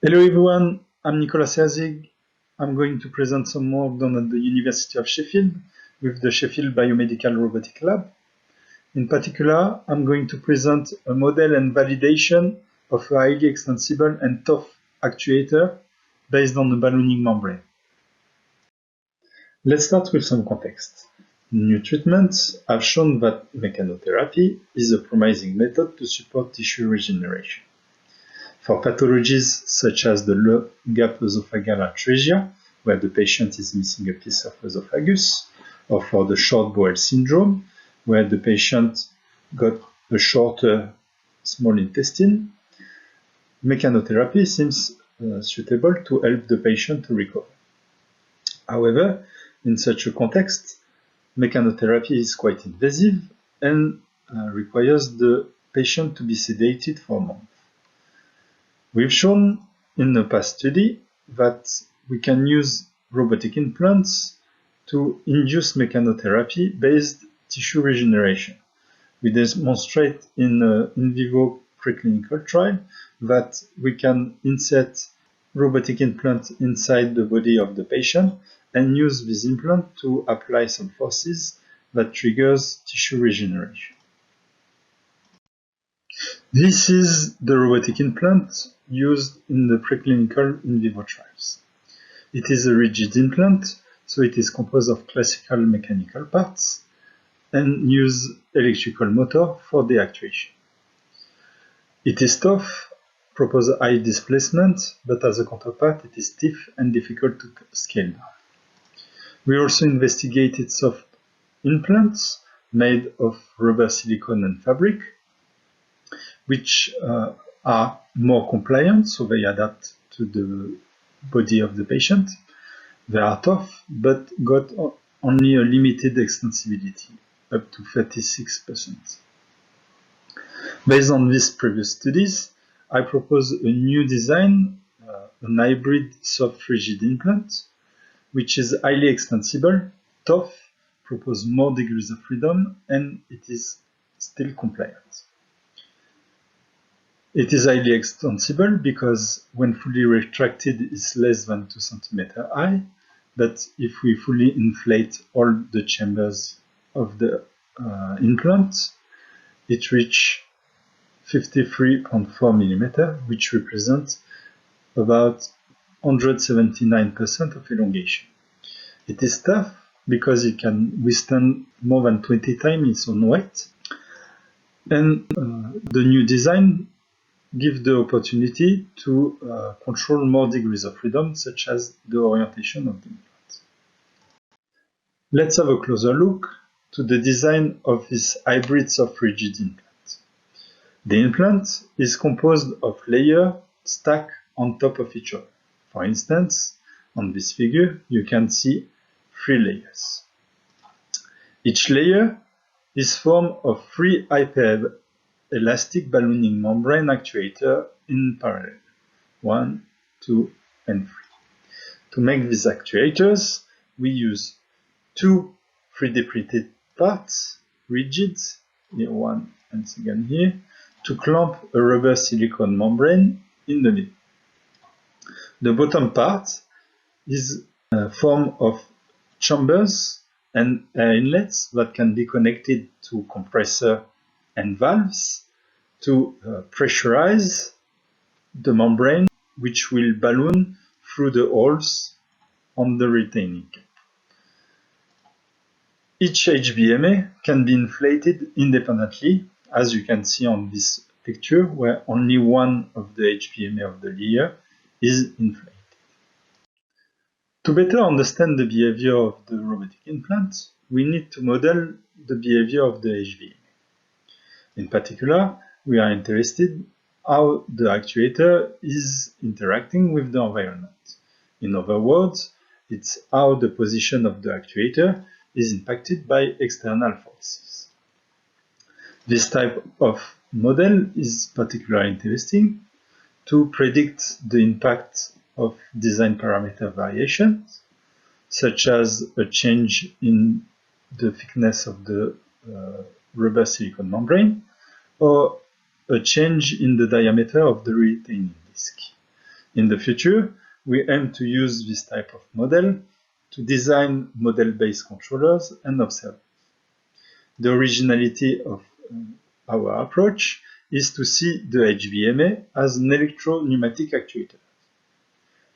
Hello everyone, I'm Nicolas Herzig. I'm going to present some work done at the University of Sheffield with the Sheffield Biomedical Robotic Lab. In particular, I'm going to present a model and validation of a highly extensible and tough actuator based on the ballooning membrane. Let's start with some context. New treatments have shown that mechanotherapy is a promising method to support tissue regeneration. For pathologies such as the low gap esophageal atresia, where the patient is missing a piece of esophagus, or for the short bowel syndrome, where the patient got a shorter small intestine, mechanotherapy seems suitable to help the patient to recover. However, in such a context, mechanotherapy is quite invasive and requires the patient to be sedated for a month. We've shown in a past study that we can use robotic implants to induce mechanotherapy-based tissue regeneration. We demonstrate in an in vivo preclinical trial that we can insert robotic implant inside the body of the patient and use this implant to apply some forces that triggers tissue regeneration. This is the robotic implant used in the preclinical in vivo trials. It is a rigid implant, so it is composed of classical mechanical parts and use electrical motor for the actuation. It is tough, proposes high displacement, but as a counterpart it is stiff and difficult to scale down. We also investigated soft implants made of rubber, silicone and fabric, which are more compliant, so they adapt to the body of the patient. They are tough, but got only a limited extensibility, up to 36%. Based on these previous studies, I propose a new design, an hybrid soft-rigid implant, which is highly extensible, tough, proposes more degrees of freedom, and it is still compliant. It is highly extensible because when fully retracted is less than 2 cm high, but if we fully inflate all the chambers of the implant, it reaches 53.4 mm, which represents about 179% of elongation. It is tough because it can withstand more than 20 times its own weight, and the new design give the opportunity to control more degrees of freedom, such as the orientation of the implant. Let's have a closer look to the design of this hybrid soft-rigid implant. The implant is composed of layers stacked on top of each other. For instance, on this figure, you can see 3 layers. Each layer is formed of 3 hyper-elastic ballooning membrane actuators in parallel, 1, 2, and 3. To make these actuators, we use 2 3D printed parts, rigid, here one and second here, to clamp a rubber silicone membrane in the middle. The bottom part is a form of chambers and air inlets that can be connected to compressor and valves to pressurize the membrane, which will balloon through the holes on the retaining cap. Each HBMA can be inflated independently, as you can see on this picture, where only one of the HBMA of the layer is inflated. To better understand the behavior of the robotic implant, we need to model the behavior of the HBMA. In particular, we are interested how the actuator is interacting with the environment. In other words, it's how the position of the actuator is impacted by external forces. This type of model is particularly interesting to predict the impact of design parameter variations, such as a change in the thickness of the rubber silicone membrane, or a change in the diameter of the retaining disc. In the future, we aim to use this type of model to design model-based controllers and observers. The originality of our approach is to see the HVMA as an electro-pneumatic actuator.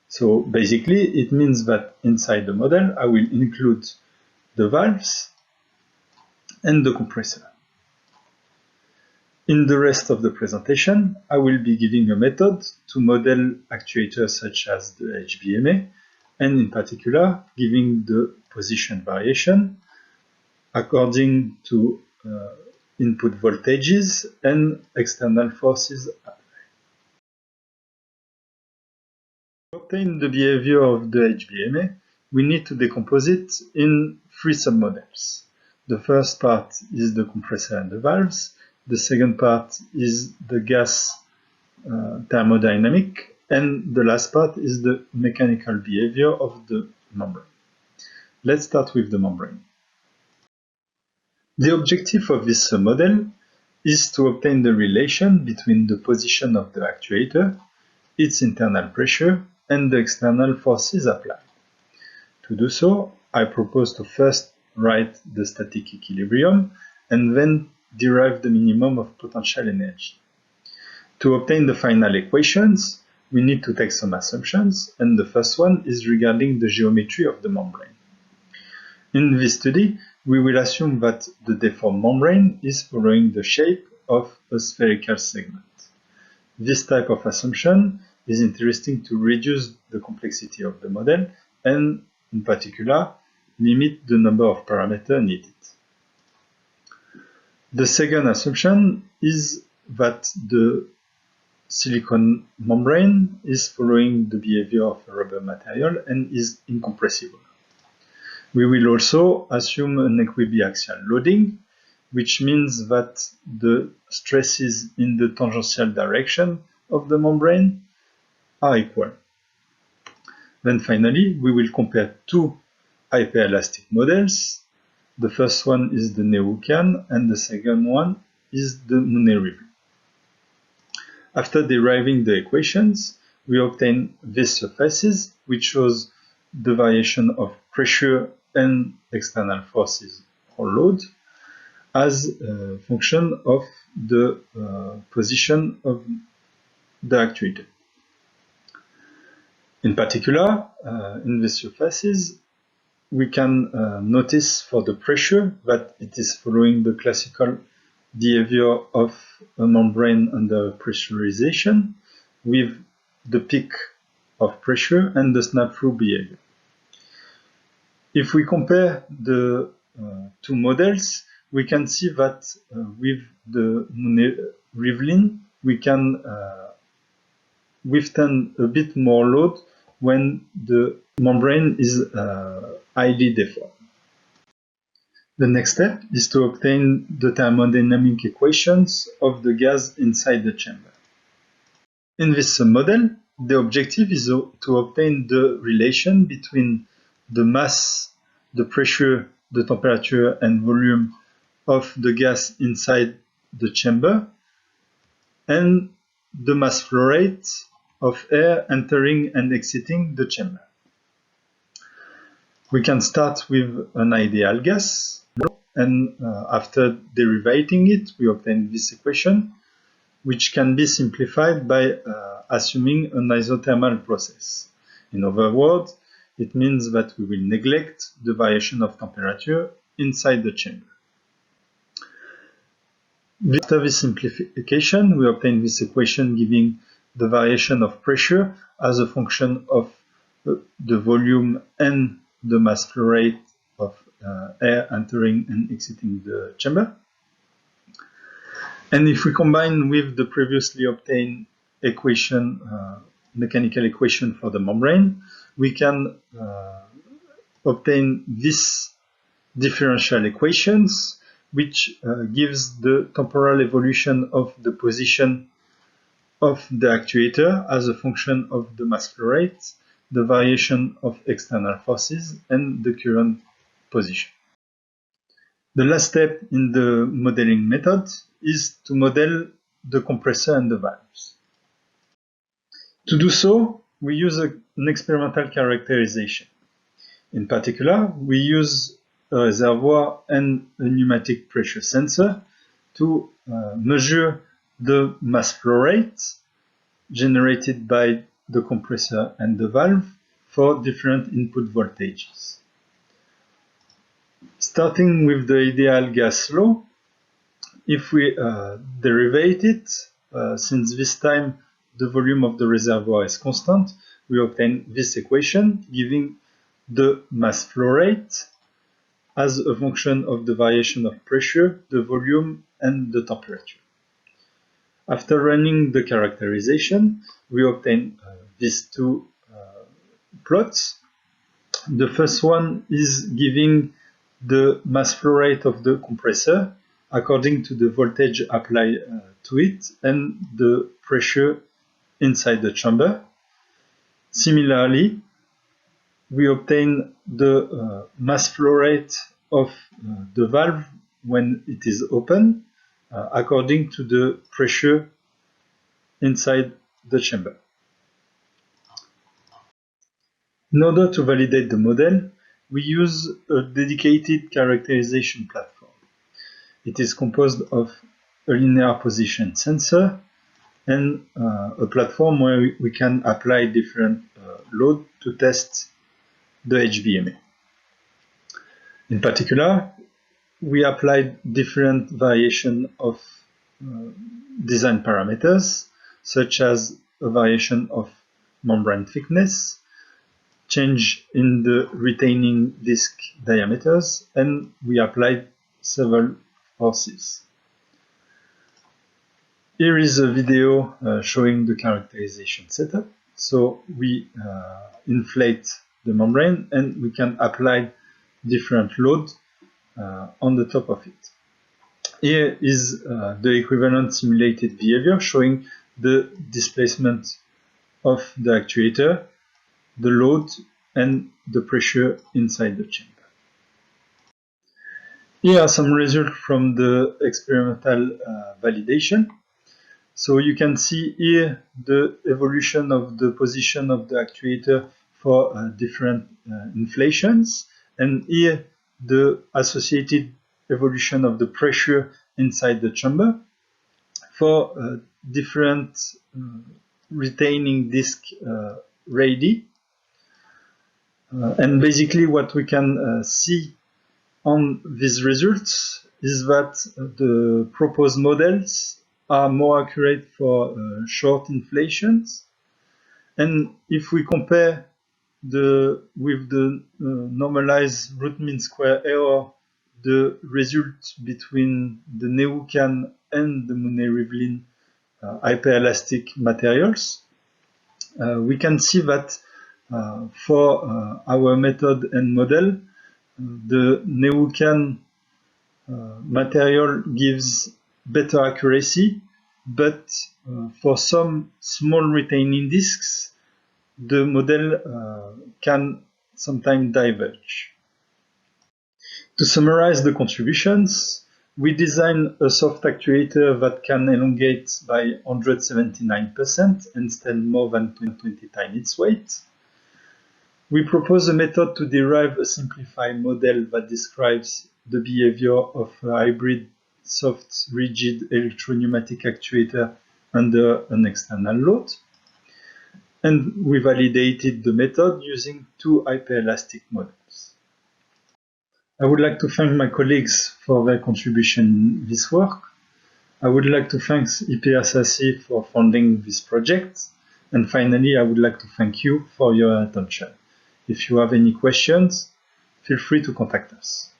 So basically, it means that inside the model, I will include the valves and the compressor. In the rest of the presentation, I will be giving a method to model actuators such as the HVMA, and in particular, giving the position variation according to input voltages and external forces. To obtain the behavior of the HVMA, we need to decompose it in three submodels. The first part is the compressor and the valves. The second part is the gas thermodynamic, and the last part is the mechanical behavior of the membrane. Let's start with the membrane. The objective of this model is to obtain the relation between the position of the actuator, its internal pressure, and the external forces applied. To do so, I propose to first write the static equilibrium and then derive the minimum of potential energy. To obtain the final equations, we need to take some assumptions, and the first one is regarding the geometry of the membrane. In this study, we will assume that the deformed membrane is following the shape of a spherical segment. This type of assumption is interesting to reduce the complexity of the model and, in particular, limit the number of parameters needed. The second assumption is that the silicon membrane is following the behavior of a rubber material and is incompressible. We will also assume an equibiaxial loading, which means that the stresses in the tangential direction of the membrane are equal. Then finally, we will compare two hyperelastic models. The first one is the Nehoukian and the second one is the Monet-Rivlin. After deriving the equations, we obtain these surfaces, which shows the variation of pressure and external forces or load as a function of the position of the actuator. In particular, in these surfaces, we can notice for the pressure that it is following the classical behavior of a membrane under pressurization with the peak of pressure and the snap-through behavior. If we compare the two models, we can see that with the Monet-Rivlin, we can withstand a bit more load when the membrane is highly deformed. The next step is to obtain the thermodynamic equations of the gas inside the chamber. In this model, the objective is to obtain the relation between the mass, the pressure, the temperature, and volume of the gas inside the chamber and the mass flow rate of air entering and exiting the chamber. We can start with an ideal gas, and after derivating it, we obtain this equation, which can be simplified by assuming an isothermal process. In other words, it means that we will neglect the variation of temperature inside the chamber. After this simplification, we obtain this equation giving the variation of pressure as a function of the volume and the mass flow rate of air entering and exiting the chamber. And if we combine with the previously obtained equation, mechanical equation for the membrane, we can obtain this differential equations, which gives the temporal evolution of the position of the actuator as a function of the mass flow rate, the variation of external forces, and the current position. The last step in the modeling method is to model the compressor and the valves. To do so, we use an experimental characterization. In particular, we use a reservoir and a pneumatic pressure sensor to measure the mass flow rate generated by the compressor and the valve for different input voltages. Starting with the ideal gas law, if we derivate it, since this time the volume of the reservoir is constant, we obtain this equation giving the mass flow rate as a function of the variation of pressure, the volume, and the temperature. After running the characterization, we obtain these two plots. The first one is giving the mass flow rate of the compressor according to the voltage applied to it and the pressure inside the chamber. Similarly, we obtain the mass flow rate of the valve when it is open according to the pressure inside the chamber. In order to validate the model, we use a dedicated characterization platform. It is composed of a linear position sensor and a platform where we can apply different load to test the HVMA. In particular, we applied different variation of design parameters, such as a variation of membrane thickness, change in the retaining disc diameters, and we applied several forces. Here is a video showing the characterization setup. So we inflate the membrane and we can apply different load on the top of it. Here is the equivalent simulated behavior showing the displacement of the actuator, the load, and the pressure inside the chamber. Here are some results from the experimental validation. So you can see here the evolution of the position of the actuator for different inflations, and here the associated evolution of the pressure inside the chamber for different retaining disc radii. And basically what we can see on these results is that the proposed models are more accurate for short inflations. And if we compare with the normalized root mean square error, the result between the Neucan and the Monet-Rivlin hyperelastic materials, we can see that for our method and model, the Neucan material gives better accuracy, but for some small retaining discs, the model can sometimes diverge. To summarize the contributions, we designed a soft actuator that can elongate by 179% and stand more than 20 times its weight. We propose a method to derive a simplified model that describes the behavior of a hybrid soft rigid electro-pneumatic actuator under an external load. And we validated the method using two hyperelastic models. I would like to thank my colleagues for their contribution in this work. I would like to thank IPSAC for funding this project. And finally, I would like to thank you for your attention. If you have any questions, feel free to contact us.